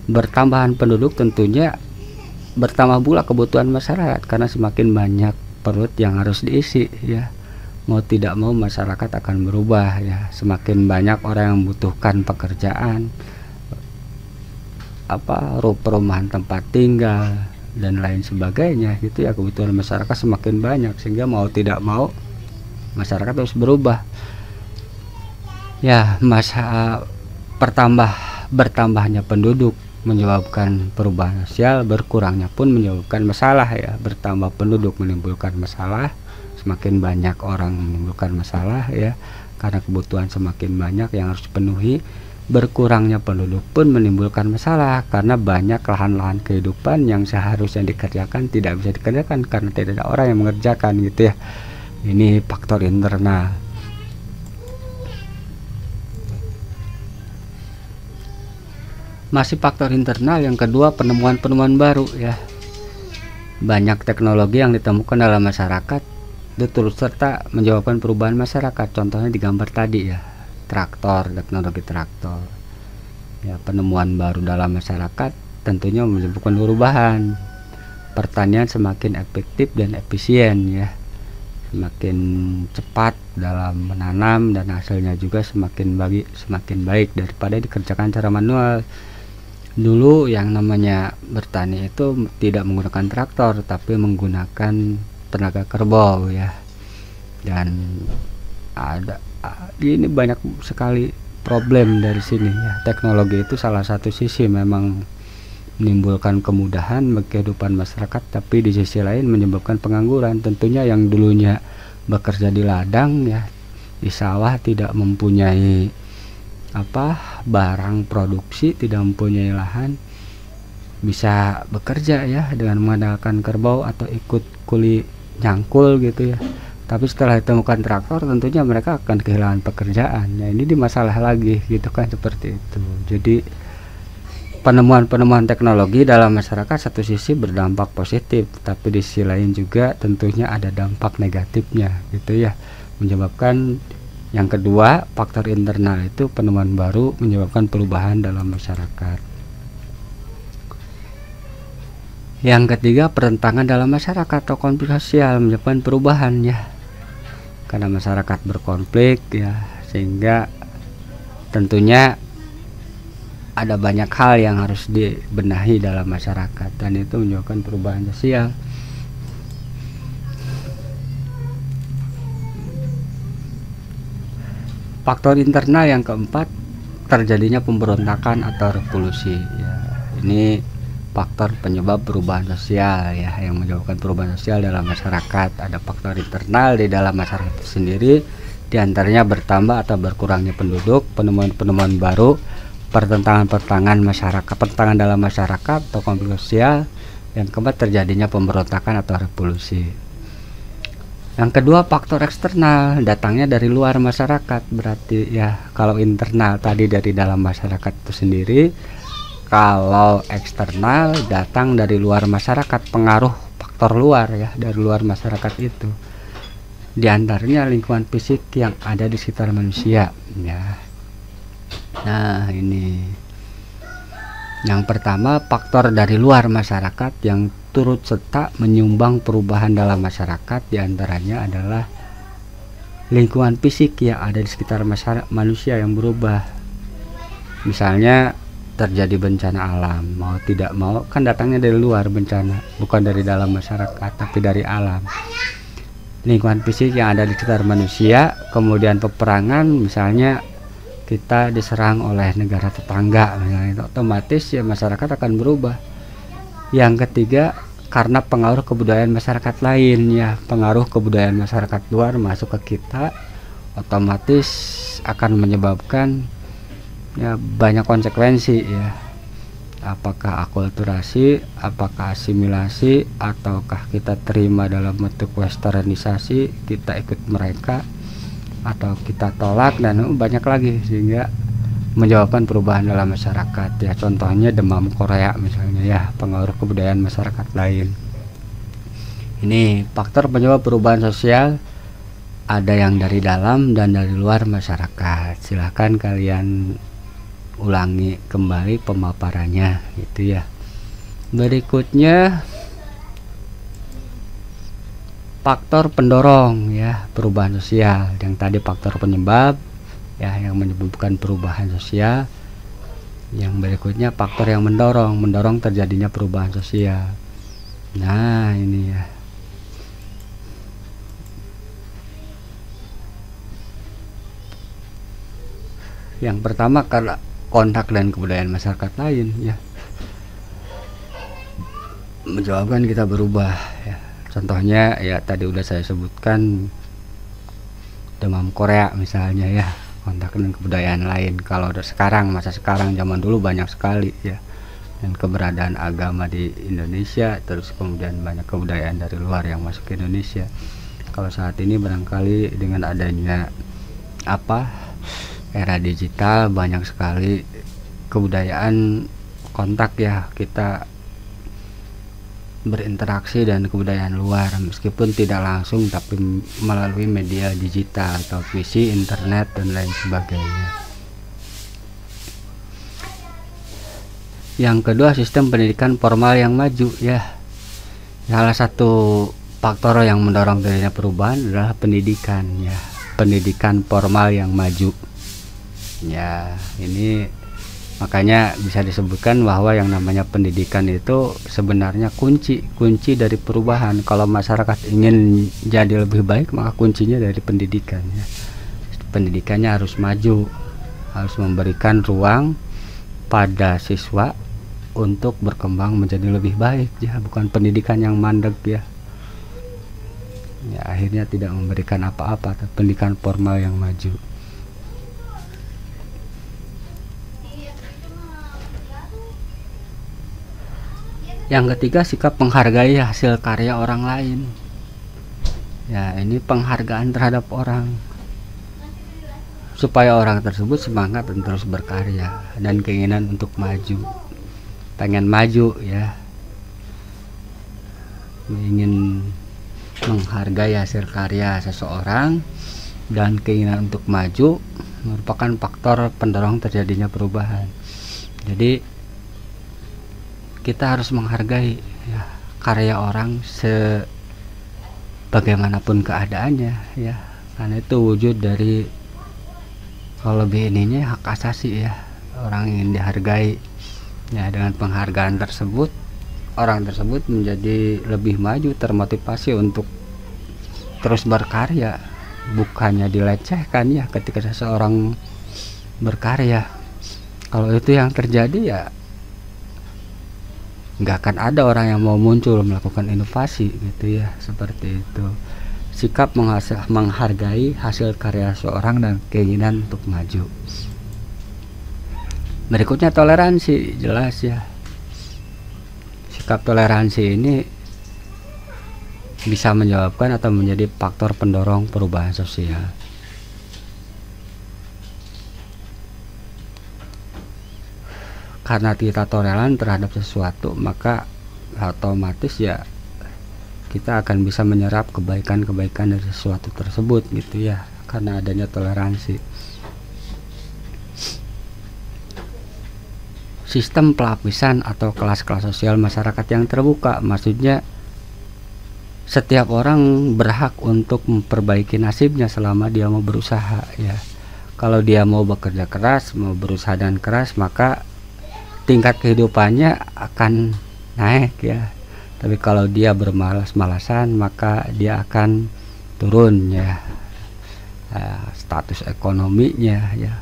Bertambahan penduduk tentunya bertambah pula kebutuhan masyarakat, karena semakin banyak perut yang harus diisi ya. Mau tidak mau masyarakat akan berubah ya. Semakin banyak orang yang membutuhkan pekerjaan, perumahan tempat tinggal dan lain sebagainya gitu ya. Kebutuhan masyarakat semakin banyak, sehingga mau tidak mau masyarakat harus berubah ya. Bertambahnya penduduk menyebabkan perubahan sosial, berkurangnya pun menyebabkan masalah ya. Bertambah penduduk menimbulkan masalah, semakin banyak orang menimbulkan masalah ya, karena kebutuhan semakin banyak yang harus dipenuhi. Berkurangnya penduduk pun menimbulkan masalah, karena banyak lahan-lahan kehidupan yang seharusnya dikerjakan tidak bisa dikerjakan karena tidak ada orang yang mengerjakan gitu ya. Ini faktor internal. Masih faktor internal yang kedua, penemuan-penemuan baru ya. Banyak teknologi yang ditemukan dalam masyarakat itu turut serta menyebabkan perubahan masyarakat. Contohnya di gambar tadi ya, traktor, teknologi traktor ya. Penemuan baru dalam masyarakat tentunya menyebabkan perubahan. Pertanian semakin efektif dan efisien ya, semakin cepat dalam menanam, dan hasilnya juga semakin baik daripada dikerjakan secara manual. Dulu yang namanya bertani itu tidak menggunakan traktor, tapi menggunakan tenaga kerbau ya. Dan ini banyak sekali problem dari sini ya. Teknologi itu salah satu sisi memang menimbulkan kemudahan bagi kehidupan masyarakat, tapi di sisi lain menyebabkan pengangguran. Tentunya yang dulunya bekerja di ladang ya, di sawah, tidak mempunyai barang produksi, tidak mempunyai lahan, bisa bekerja ya dengan mengandalkan kerbau atau ikut kuli nyangkul gitu ya. Tapi setelah ditemukan traktor, tentunya mereka akan kehilangan pekerjaan ya. Ini masalah lagi gitu kan, seperti itu. Jadi penemuan teknologi dalam masyarakat satu sisi berdampak positif, tapi di sisi lain juga tentunya ada dampak negatifnya gitu ya. Menyebabkan yang kedua, faktor internal itu penemuan baru menyebabkan perubahan dalam masyarakat. Yang ketiga, pertentangan dalam masyarakat atau konflik sosial menyebabkan perubahan ya. Karena masyarakat berkonflik ya, sehingga tentunya ada banyak hal yang harus dibenahi dalam masyarakat, dan itu menyebabkan perubahan sosial. Faktor internal yang keempat, terjadinya pemberontakan atau revolusi ya. Ini faktor penyebab perubahan sosial ya, yang menyebabkan perubahan sosial dalam masyarakat. Ada faktor internal di dalam masyarakat itu sendiri, diantaranya bertambah atau berkurangnya penduduk, penemuan-penemuan baru, pertentangan masyarakat, pertentangan dalam masyarakat atau konflik sosial. Yang keempat, terjadinya pemberontakan atau revolusi. Yang kedua, faktor eksternal, datangnya dari luar masyarakat. Berarti ya, kalau internal tadi dari dalam masyarakat itu sendiri, kalau eksternal datang dari luar masyarakat, pengaruh faktor luar ya, dari luar masyarakat itu. Di antaranya lingkungan fisik yang ada di sekitar manusia ya. Nah, ini yang pertama, faktor dari luar masyarakat yang turut serta menyumbang perubahan dalam masyarakat, diantaranya adalah lingkungan fisik yang ada di sekitar manusia yang berubah. Misalnya terjadi bencana alam, mau tidak mau kan datangnya dari luar bencana, bukan dari dalam masyarakat tapi dari alam. Lingkungan fisik yang ada di sekitar manusia, kemudian peperangan, misalnya kita diserang oleh negara tetangga, misalnya, otomatis ya masyarakat akan berubah. Yang ketiga, karena pengaruh kebudayaan masyarakat lain ya, pengaruh kebudayaan masyarakat luar masuk ke kita, otomatis akan menyebabkan ya banyak konsekuensi ya. Apakah akulturasi, apakah asimilasi, ataukah kita terima dalam bentuk westernisasi, kita ikut mereka, atau kita tolak, dan banyak lagi, sehingga menyebabkan perubahan dalam masyarakat ya. Contohnya demam Korea misalnya ya, pengaruh kebudayaan masyarakat lain. Ini faktor penyebab perubahan sosial, ada yang dari dalam dan dari luar masyarakat. Silahkan kalian ulangi kembali pemaparannya gitu ya. Berikutnya, faktor pendorong ya perubahan sosial. Yang tadi faktor penyebab ya, yang menyebabkan perubahan sosial. Yang berikutnya faktor yang mendorong terjadinya perubahan sosial. Nah, ini ya. Yang pertama, karena kontak dan kebudayaan masyarakat lain ya, menyebabkan kita berubah ya. Contohnya ya tadi udah saya sebutkan, demam Korea misalnya ya, kontak dengan kebudayaan lain. Kalau sekarang, masa sekarang, zaman dulu banyak sekali ya, dan keberadaan agama di Indonesia, terus kemudian banyak kebudayaan dari luar yang masuk ke Indonesia. Kalau saat ini barangkali dengan adanya era digital, banyak sekali kebudayaan kontak ya, kita berinteraksi dengan kebudayaan luar, meskipun tidak langsung tapi melalui media digital, televisi, internet, dan lain sebagainya. Yang kedua, sistem pendidikan formal yang maju ya. Salah satu faktor yang mendorong terjadinya perubahan adalah pendidikan ya, pendidikan formal yang maju ya. Ini makanya bisa disebutkan bahwa yang namanya pendidikan itu sebenarnya kunci dari perubahan. Kalau masyarakat ingin jadi lebih baik, maka kuncinya dari pendidikan ya. Pendidikannya harus maju, harus memberikan ruang pada siswa untuk berkembang menjadi lebih baik ya, bukan pendidikan yang mandek ya. Ya, akhirnya tidak memberikan apa-apa. Pendidikan formal yang maju. Yang ketiga, sikap menghargai hasil karya orang lain ya. Ini penghargaan terhadap orang, supaya orang tersebut semangat dan terus berkarya, dan keinginan untuk maju, pengen maju ya, ingin menghargai hasil karya seseorang dan keinginan untuk maju merupakan faktor pendorong terjadinya perubahan. Jadi kita harus menghargai ya karya orang sebagaimanapun keadaannya ya, karena itu wujud dari, kalau lebih ininya, hak asasi ya, orang ingin dihargai. Ya, dengan penghargaan tersebut orang tersebut menjadi lebih maju, termotivasi untuk terus berkarya, bukannya dilecehkan ya ketika seseorang berkarya. Kalau itu yang terjadi ya nggak akan ada orang yang mau muncul melakukan inovasi gitu ya, seperti itu. Sikap menghargai hasil karya seorang dan keinginan untuk maju. Berikutnya toleransi, jelas ya. Sikap toleransi ini bisa menjawabkan atau menjadi faktor pendorong perubahan sosial. Karena kita toleran terhadap sesuatu, maka otomatis ya kita akan bisa menyerap kebaikan-kebaikan dari sesuatu tersebut gitu ya, karena adanya toleransi. Sistem pelapisan atau kelas-kelas sosial masyarakat yang terbuka, maksudnya setiap orang berhak untuk memperbaiki nasibnya selama dia mau berusaha ya. Kalau dia mau bekerja keras, mau berusaha dan keras, maka tingkat kehidupannya akan naik ya. Tapi kalau dia bermalas-malasan, maka dia akan turun ya, status ekonominya ya,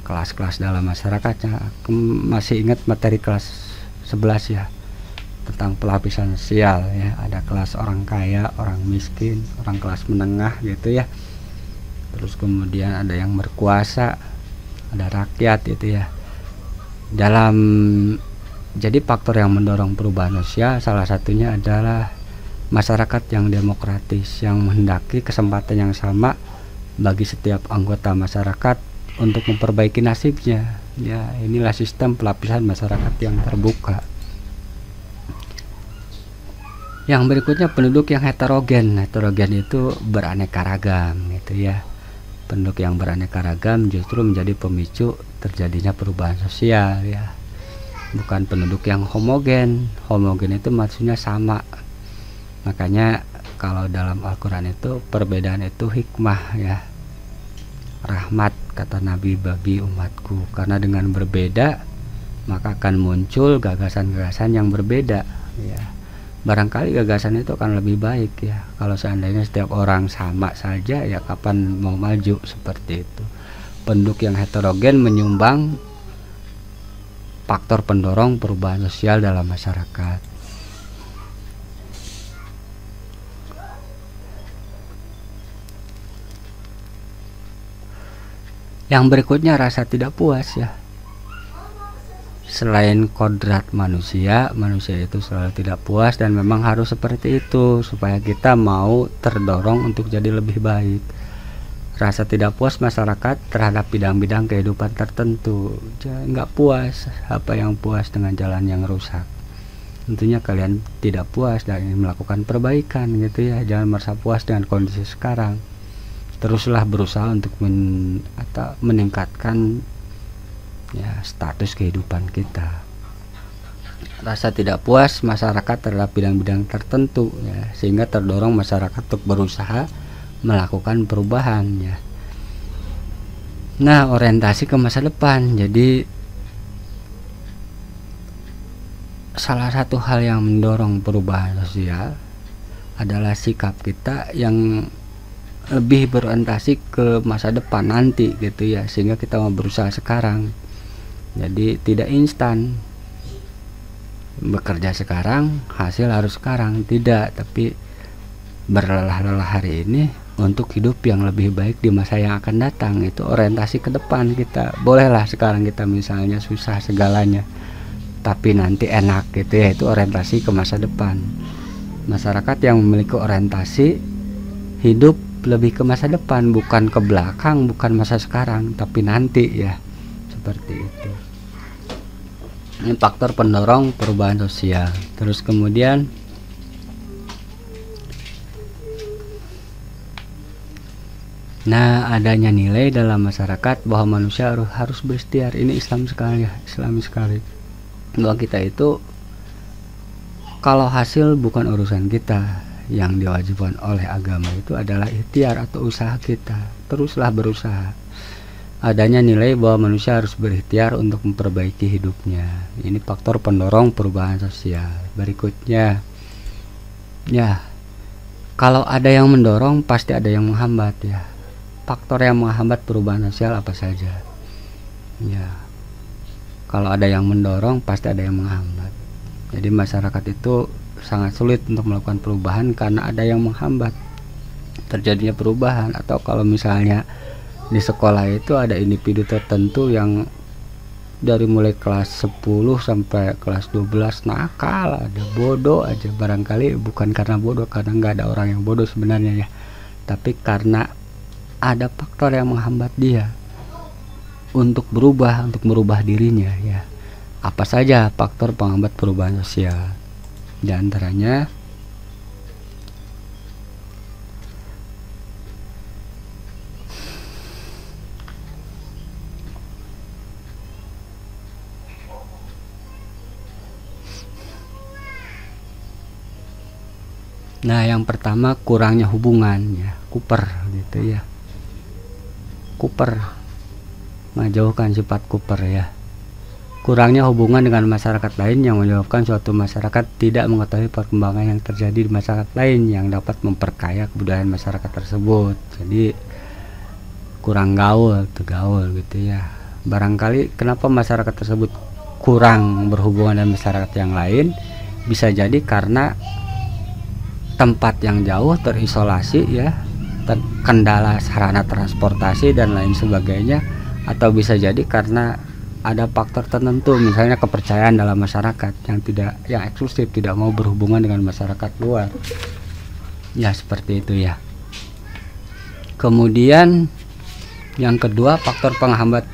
kelas-kelas dalam masyarakatnya. Masih ingat materi kelas 11 ya, tentang pelapisan sosial ya. Ada kelas orang kaya, orang miskin, orang kelas menengah gitu ya. Terus kemudian ada yang berkuasa, ada rakyat gitu ya. Jadi faktor yang mendorong perubahan sosial salah satunya adalah masyarakat yang demokratis, yang menghendaki kesempatan yang sama bagi setiap anggota masyarakat untuk memperbaiki nasibnya ya. Inilah sistem pelapisan masyarakat yang terbuka. Yang berikutnya penduduk yang heterogen. Heterogen itu beraneka ragam gitu ya. Penduduk yang beraneka ragam justru menjadi pemicu terjadinya perubahan sosial ya, bukan penduduk yang homogen. Homogen itu maksudnya sama. Makanya kalau dalam Al-Quran itu perbedaan itu hikmah ya, rahmat kata Nabi bagi umatku, karena dengan berbeda maka akan muncul gagasan-gagasan yang berbeda ya. Barangkali gagasan itu akan lebih baik ya. Kalau seandainya setiap orang sama saja ya, kapan mau maju, seperti itu. Penduduk yang heterogen menyumbang faktor pendorong perubahan sosial dalam masyarakat. Yang berikutnya rasa tidak puas ya. Selain kodrat manusia itu selalu tidak puas, dan memang harus seperti itu supaya kita mau terdorong untuk jadi lebih baik. Rasa tidak puas masyarakat terhadap bidang-bidang kehidupan tertentu, nggak puas. Apa yang puas dengan jalan yang rusak? Tentunya kalian tidak puas dan ingin melakukan perbaikan gitu ya. Jangan merasa puas dengan kondisi sekarang. Teruslah berusaha untuk meningkatkan ya status kehidupan kita. Rasa tidak puas masyarakat terhadap bidang-bidang tertentu ya, sehingga terdorong masyarakat untuk berusaha melakukan perubahan ya. Nah, orientasi ke masa depan. Jadi salah satu hal yang mendorong perubahan sosial adalah sikap kita yang lebih berorientasi ke masa depan nanti gitu ya, sehingga kita mau berusaha sekarang. Jadi tidak instan bekerja sekarang, hasil harus sekarang, tidak, tapi berlelah-lelah hari ini untuk hidup yang lebih baik di masa yang akan datang. Itu orientasi ke depan kita. Bolehlah sekarang kita misalnya susah segalanya, tapi nanti enak gitu ya, itu orientasi ke masa depan. Masyarakat yang memiliki orientasi hidup lebih ke masa depan, bukan ke belakang, bukan masa sekarang, tapi nanti ya, seperti itu. Ini faktor pendorong perubahan sosial. Terus kemudian adanya nilai dalam masyarakat bahwa manusia harus berikhtiar. Ini Islam sekali ya, Islami sekali. Bahwa kita itu kalau hasil bukan urusan kita, yang diwajibkan oleh agama itu adalah ikhtiar atau usaha kita. Teruslah berusaha. adanya nilai bahwa manusia harus berikhtiar untuk memperbaiki hidupnya. Ini faktor pendorong perubahan sosial. Berikutnya, ya, kalau ada yang mendorong pasti ada yang menghambat ya. Faktor yang menghambat perubahan sosial apa saja? Ya, kalau ada yang mendorong pasti ada yang menghambat. Jadi masyarakat itu sangat sulit untuk melakukan perubahan karena ada yang menghambat terjadinya perubahan. Atau kalau misalnya di sekolah itu ada individu tertentu yang dari mulai kelas 10 sampai kelas 12 nakal, ada bodoh aja. Barangkali bukan karena bodoh, karena nggak ada orang yang bodoh sebenarnya ya, tapi karena ada faktor yang menghambat dia untuk merubah dirinya ya. Apa saja faktor penghambat perubahan sosial? Di antaranya yang pertama kurangnya hubungan ya, kuper gitu ya. Kuper, menjauhkan sifat kuper ya. Kurangnya hubungan dengan masyarakat lain yang menyebabkan suatu masyarakat tidak mengetahui perkembangan yang terjadi di masyarakat lain yang dapat memperkaya kebudayaan masyarakat tersebut. Jadi kurang gaul gitu ya. Barangkali kenapa masyarakat tersebut kurang berhubungan dengan masyarakat yang lain, bisa jadi karena tempat yang jauh, terisolasi ya, kendala sarana transportasi dan lain sebagainya. Atau bisa jadi karena ada faktor tertentu, misalnya kepercayaan dalam masyarakat yang eksklusif, tidak mau berhubungan dengan masyarakat luar ya, seperti itu ya. Kemudian yang kedua, faktor penghambat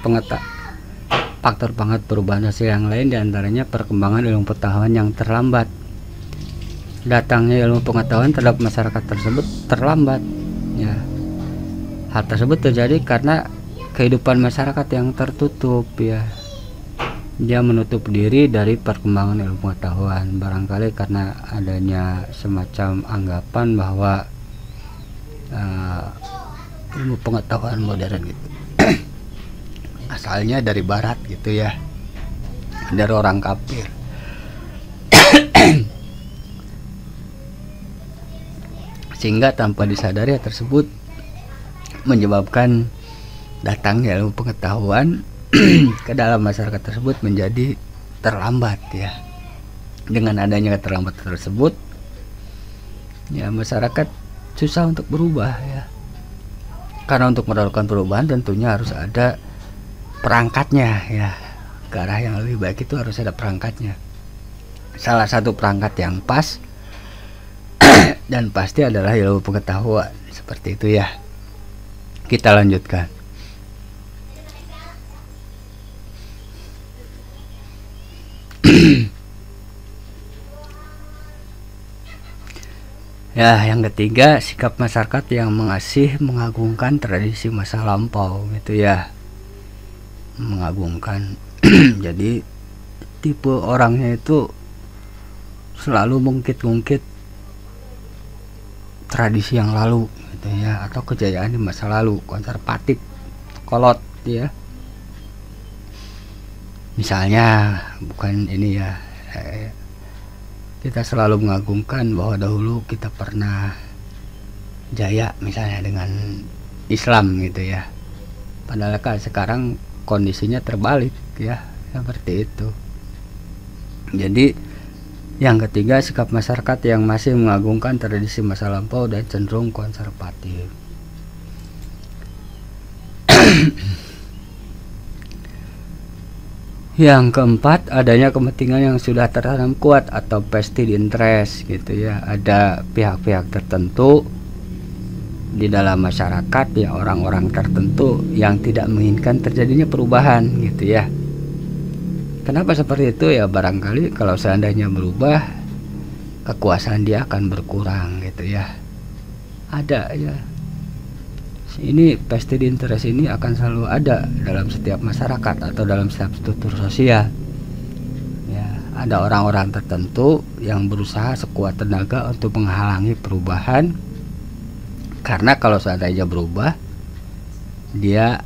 perubahan sosial yang lain, diantaranya perkembangan ilmu pengetahuan yang terlambat. Datangnya ilmu pengetahuan terhadap masyarakat tersebut terlambat ya. Hal tersebut terjadi karena kehidupan masyarakat yang tertutup ya. Dia menutup diri dari perkembangan ilmu pengetahuan, barangkali karena adanya semacam anggapan bahwa ilmu pengetahuan modern gitu asalnya dari barat gitu ya, dari orang kafir. Sehingga tanpa disadari tersebut menyebabkan datangnya ilmu pengetahuan ke dalam masyarakat tersebut menjadi terlambat ya. Dengan adanya keterlambatan tersebut ya, masyarakat susah untuk berubah ya. Karena untuk melakukan perubahan tentunya harus ada perangkatnya ya. Ke arah yang lebih baik itu harus ada perangkatnya. Salah satu perangkat yang pas dan pasti adalah ilmu pengetahuan. Seperti itu ya. Kita lanjutkan. Ya, yang ketiga, sikap masyarakat yang mengagungkan tradisi masa lampau gitu ya. Mengagungkan. Jadi tipe orangnya itu selalu mengungkit-ungkit tradisi yang lalu gitu ya, atau kejayaan di masa lalu, konservatif, kolot ya. Misalnya bukan ini ya, kita selalu mengagungkan bahwa dahulu kita pernah jaya misalnya dengan Islam gitu ya, padahal kan sekarang kondisinya terbalik ya, seperti itu. Jadi yang ketiga, sikap masyarakat yang masih mengagungkan tradisi masa lampau dan cenderung konservatif. Yang keempat, adanya kepentingan yang sudah tertanam kuat atau vested interest gitu ya. Ada pihak-pihak tertentu di dalam masyarakat ya, orang-orang tertentu yang tidak menginginkan terjadinya perubahan gitu ya. Kenapa seperti itu ya? Barangkali kalau seandainya berubah, kekuasaan dia akan berkurang gitu ya. Ada ya. Ini vested interest ini akan selalu ada dalam setiap masyarakat atau dalam setiap struktur sosial. Ya, ada orang-orang tertentu yang berusaha sekuat tenaga untuk menghalangi perubahan, karena kalau seandainya berubah, dia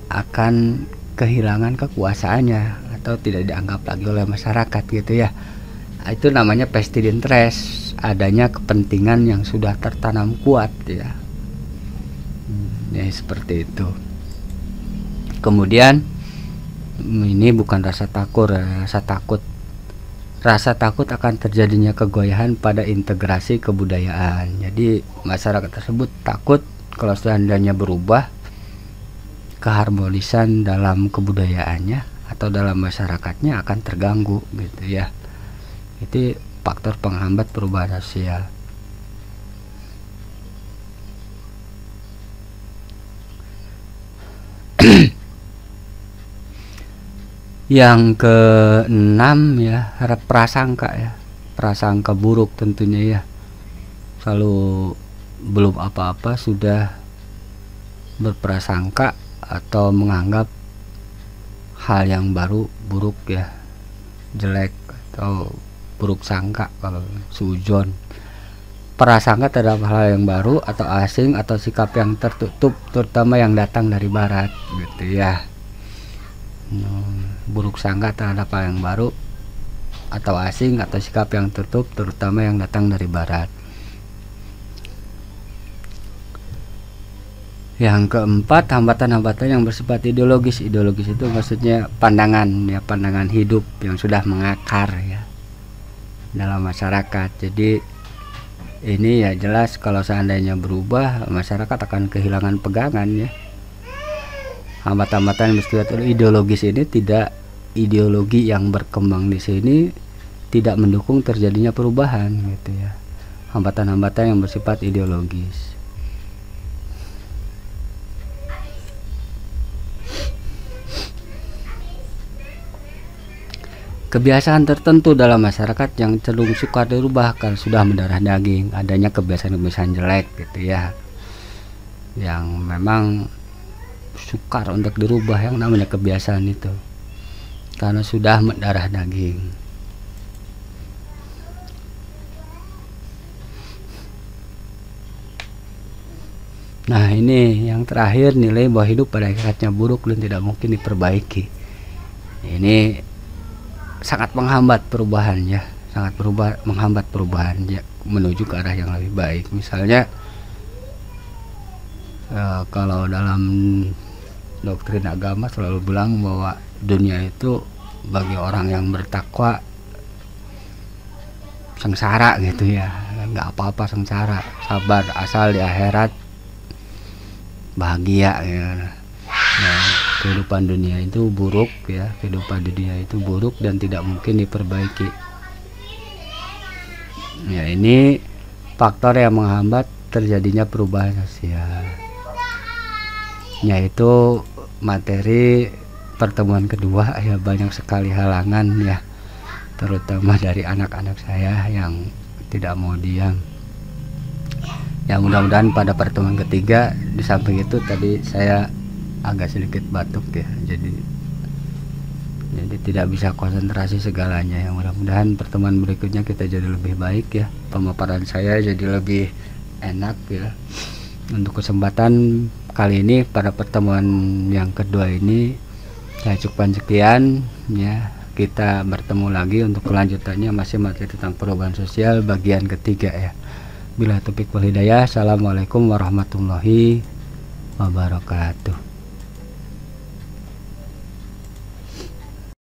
akan kehilangan kekuasaannya atau tidak dianggap lagi oleh masyarakat gitu ya. Itu namanya vested interest, adanya kepentingan yang sudah tertanam kuat ya. Ya seperti itu. Kemudian ini bukan rasa takut, rasa takut akan terjadinya kegoyahan pada integrasi kebudayaan. Jadi masyarakat tersebut takut kalau seandainya berubah, keharmonisan dalam kebudayaannya atau dalam masyarakatnya akan terganggu gitu ya. Itu faktor penghambat perubahan sosial. Yang keenam ya, prasangka ya, prasangka buruk tentunya ya. Selalu belum apa-apa sudah berprasangka atau menganggap hal yang baru buruk ya, jelek atau buruk sangka kalau sujon. Prasangka terhadap hal yang baru atau asing atau sikap yang tertutup, terutama yang datang dari barat gitu ya. Buruk sangka terhadap hal yang baru atau asing atau sikap yang tertutup, terutama yang datang dari barat. Yang keempat, hambatan-hambatan yang bersifat ideologis. Ideologis itu maksudnya pandangan ya, pandangan hidup yang sudah mengakar ya dalam masyarakat. Jadi ini ya jelas kalau seandainya berubah, masyarakat akan kehilangan pegangan ya. Hambatan-hambatan yang bersifat ideologis ini tidak, ideologi yang berkembang di sini tidak mendukung terjadinya perubahan gitu ya. Hambatan-hambatan yang bersifat ideologis. Kebiasaan tertentu dalam masyarakat yang cenderung suka dirubah kalau sudah mendarah daging, adanya kebiasaan-kebiasaan jelek gitu ya, yang memang sukar untuk dirubah, yang namanya kebiasaan itu karena sudah mendarah daging. Nah ini yang terakhir, nilai bahwa hidup pada hakikatnya buruk dan tidak mungkin diperbaiki. Ini sangat menghambat perubahan ya, sangat menghambat perubahan ya, menuju ke arah yang lebih baik. Misalnya kalau dalam doktrin agama selalu bilang bahwa dunia itu bagi orang yang bertakwa sengsara gitu ya, nggak apa-apa sengsara, sabar asal di akhirat bahagia ya. Nah, kehidupan dunia itu buruk ya, kehidupan dunia itu buruk dan tidak mungkin diperbaiki ya. Ini faktor yang menghambat terjadinya perubahan sosial, yaitu materi pertemuan kedua ya. Banyak sekali halangan ya, terutama dari anak-anak saya yang tidak mau diam ya. Mudah-mudahan pada pertemuan ketiga, di samping itu tadi saya agak sedikit batuk ya, jadi tidak bisa konsentrasi segalanya ya. Mudah-mudahan pertemuan berikutnya kita jadi lebih baik ya, pemaparan saya jadi lebih enak ya. Untuk kesempatan kali ini pada pertemuan yang kedua ini saya cukupkan sekian ya. Kita bertemu lagi untuk kelanjutannya, masih materi tentang perubahan sosial bagian ketiga ya. Bila taufiq wal hidayah. Assalamualaikum warahmatullahi wabarakatuh.